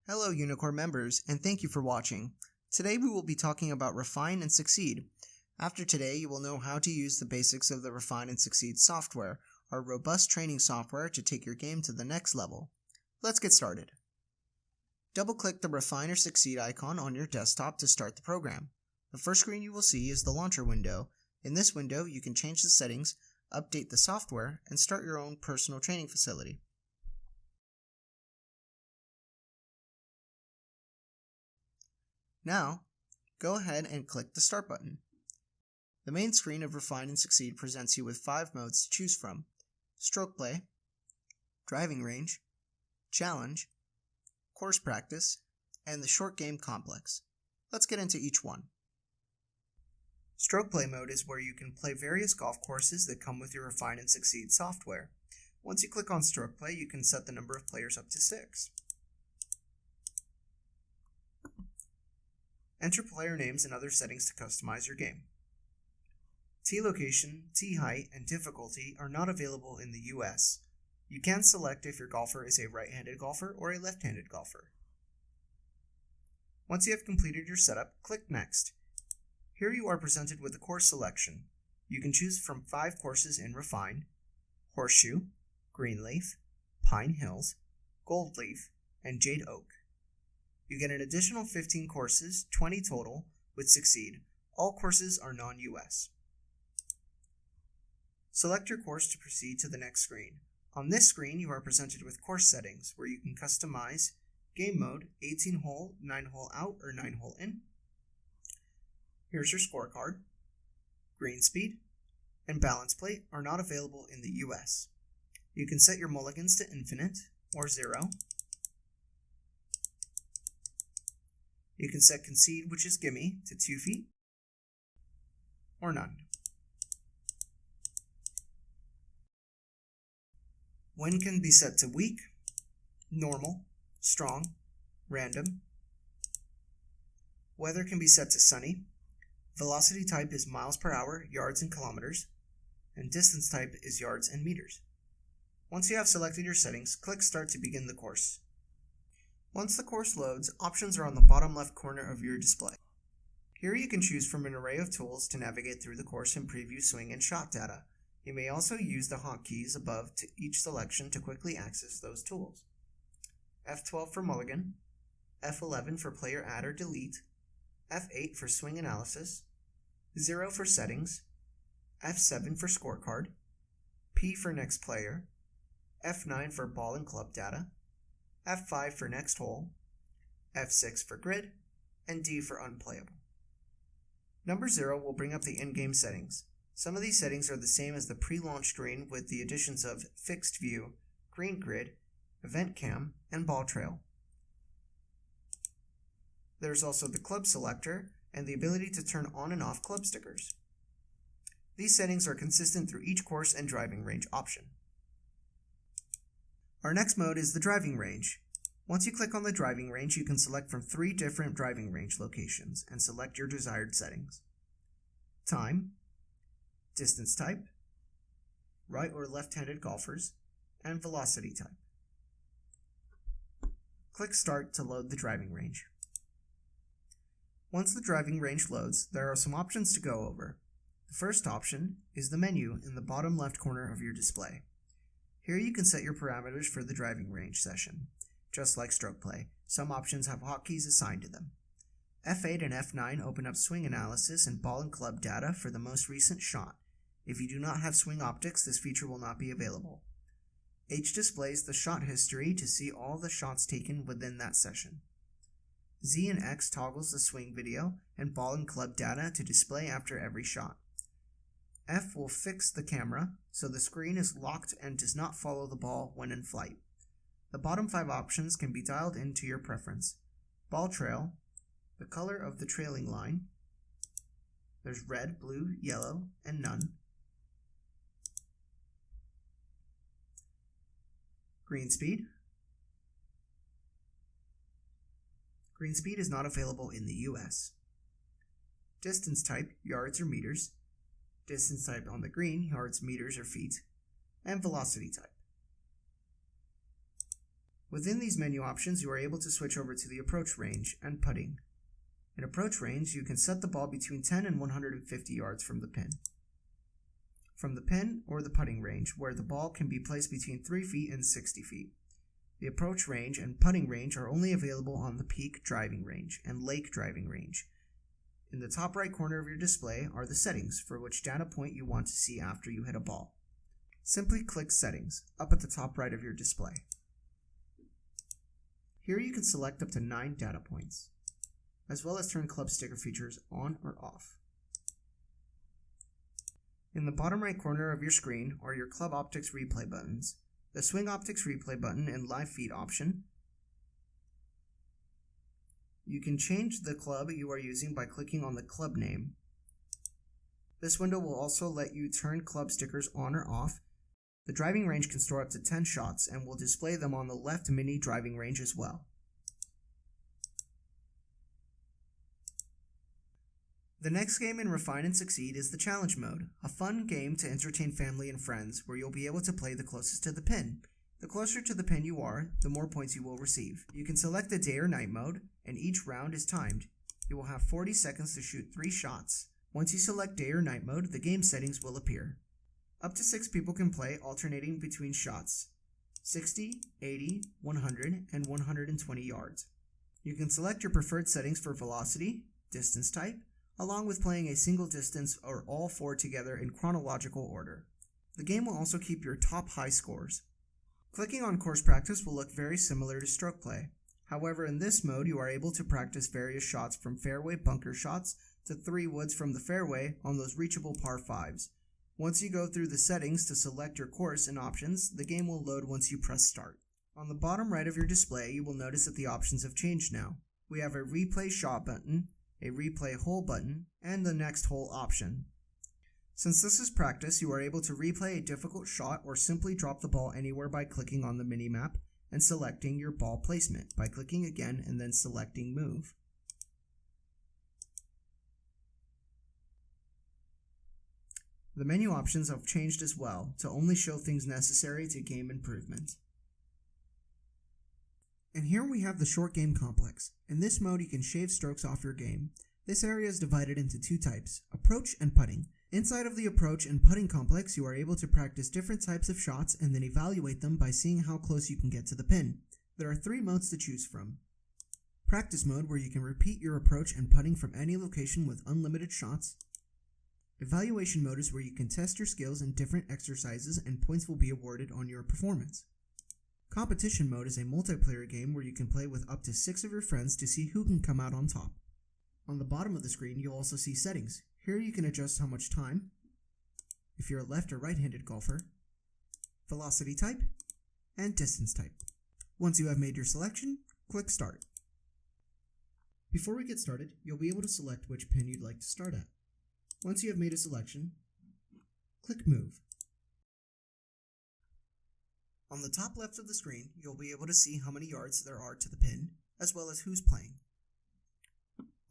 Hello Uneekor members, and thank you for watching. Today we will be talking about Refine and Succeed. After today, you will know how to use the basics of the Refine and Succeed software, our robust training software to take your game to the next level. Let's get started. Double-click the Refine or Succeed icon on your desktop to start the program. The first screen you will see is the launcher window. In this window, you can change the settings, update the software, and start your own personal training facility. Now, go ahead and click the Start button. The main screen of Refine and Succeed presents you with 5 modes to choose from: Stroke Play, Driving Range, Challenge, Course Practice, and the Short Game Complex. Let's get into each one. Stroke Play mode is where you can play various golf courses that come with your Refine and Succeed software. Once you click on Stroke Play, you can set the number of players up to 6. Enter player names and other settings to customize your game. Tee location, tee height, and difficulty are not available in the US. You can select if your golfer is a right-handed golfer or a left-handed golfer. Once you have completed your setup, click Next. Here you are presented with a course selection. You can choose from 5 courses in Refine: Horseshoe, Greenleaf, Pine Hills, Gold Leaf, and Jade Oak. You get an additional 15 courses, 20 total, with Succeed. All courses are non-US. Select your course to proceed to the next screen. On this screen, you are presented with course settings, where you can customize game mode, 18-hole, 9-hole out, or 9-hole in. Here's your scorecard. Green speed and balance plate are not available in the US. You can set your mulligans to infinite or 0. You can set concede, which is gimme, to 2 feet, or none. Wind can be set to weak, normal, strong, random. Weather can be set to sunny. Velocity type is miles per hour, yards and kilometers, and distance type is yards and meters. Once you have selected your settings, click Start to begin the course. Once the course loads, options are on the bottom left corner of your display. Here you can choose from an array of tools to navigate through the course and preview swing and shot data. You may also use the hotkeys above to each selection to quickly access those tools. F12 for mulligan, F11 for player add or delete, F8 for swing analysis, 0 for settings, F7 for scorecard, P for next player, F9 for ball and club data, F5 for next hole, F6 for grid, and D for unplayable. Number 0 will bring up the in-game settings. Some of these settings are the same as the pre-launch screen with the additions of fixed view, green grid, event cam, and ball trail. There's also the club selector and the ability to turn on and off club stickers. These settings are consistent through each course and driving range option. Our next mode is the driving range. Once you click on the driving range, you can select from 3 different driving range locations and select your desired settings: time, distance type, right or left-handed golfers, and velocity type. Click Start to load the driving range. Once the driving range loads, there are some options to go over. The first option is the menu in the bottom left corner of your display. Here you can set your parameters for the driving range session. Just like Stroke Play, some options have hotkeys assigned to them. F8 and F9 open up swing analysis and ball and club data for the most recent shot. If you do not have swing optics, this feature will not be available. H displays the shot history to see all the shots taken within that session. Z and X toggles the swing video and ball and club data to display after every shot. F will fix the camera so the screen is locked and does not follow the ball when in flight. The bottom 5 options can be dialed into your preference. Ball trail, the color of the trailing line. There's red, blue, yellow, and none. Green speed. Green speed is not available in the US. Distance type, yards or meters. Distance type on the green, yards, meters, or feet. And velocity type. Within these menu options, you are able to switch over to the approach range and putting. In approach range, you can set the ball between 10 and 150 yards from the pin. From the pin or the putting range, where the ball can be placed between 3 feet and 60 feet. The approach range and putting range are only available on the peak driving range and lake driving range. In the top right corner of your display are the settings for which data point you want to see after you hit a ball. Simply click Settings up at the top right of your display. Here you can select up to 9 data points, as well as turn club sticker features on or off. In the bottom right corner of your screen are your Club Optics replay buttons, the Swing Optics replay button and Live Feed option. You can change the club you are using by clicking on the club name. This window will also let you turn club stickers on or off. The driving range can store up to 10 shots and will display them on the left mini driving range as well. The next game in Refine and Succeed is the Challenge Mode, a fun game to entertain family and friends where you'll be able to play the closest to the pin. The closer to the pin you are, the more points you will receive. You can select the day or night mode, and each round is timed. You will have 40 seconds to shoot 3 shots. Once you select day or night mode, the game settings will appear. Up to 6 people can play, alternating between shots 60, 80, 100, and 120 yards. You can select your preferred settings for velocity, distance type, along with playing a single distance or all 4 together in chronological order. The game will also keep your top high scores. Clicking on Course Practice will look very similar to stroke play. However, in this mode you are able to practice various shots from fairway bunker shots to 3 woods from the fairway on those reachable par 5s. Once you go through the settings to select your course and options, the game will load once you press start. On the bottom right of your display, you will notice that the options have changed now. We have a replay shot button, a replay hole button, and the next hole option. Since this is practice, you are able to replay a difficult shot or simply drop the ball anywhere by clicking on the mini-map and selecting your ball placement by clicking again and then selecting Move. The menu options have changed as well to only show things necessary to game improvement. And here we have the short game complex. In this mode you can shave strokes off your game. This area is divided into 2 types, approach and putting. Inside of the approach and putting complex, you are able to practice different types of shots and then evaluate them by seeing how close you can get to the pin. There are 3 modes to choose from. Practice mode, where you can repeat your approach and putting from any location with unlimited shots. Evaluation mode is where you can test your skills in different exercises and points will be awarded on your performance. Competition mode is a multiplayer game where you can play with up to 6 of your friends to see who can come out on top. On the bottom of the screen, you'll also see settings. Here you can adjust how much time, if you're a left or right-handed golfer, velocity type, and distance type. Once you have made your selection, click Start. Before we get started, you'll be able to select which pin you'd like to start at. Once you have made a selection, click Move. On the top left of the screen, you'll be able to see how many yards there are to the pin, as well as who's playing.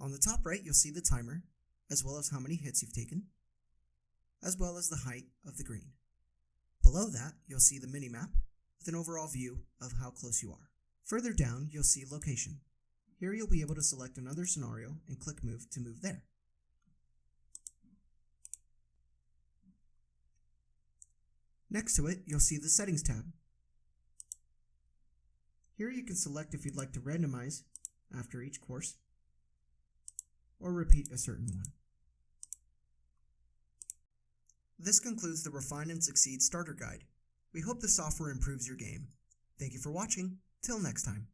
On the top right, you'll see the timer, as well as how many hits you've taken, as well as the height of the green. Below that, you'll see the mini-map with an overall view of how close you are. Further down, you'll see location. Here you'll be able to select another scenario and click Move to move there. Next to it, you'll see the Settings tab. Here you can select if you'd like to randomize after each course, or repeat a certain one. This concludes the Refine and Succeed Starter Guide. We hope the software improves your game. Thank you for watching. Till next time.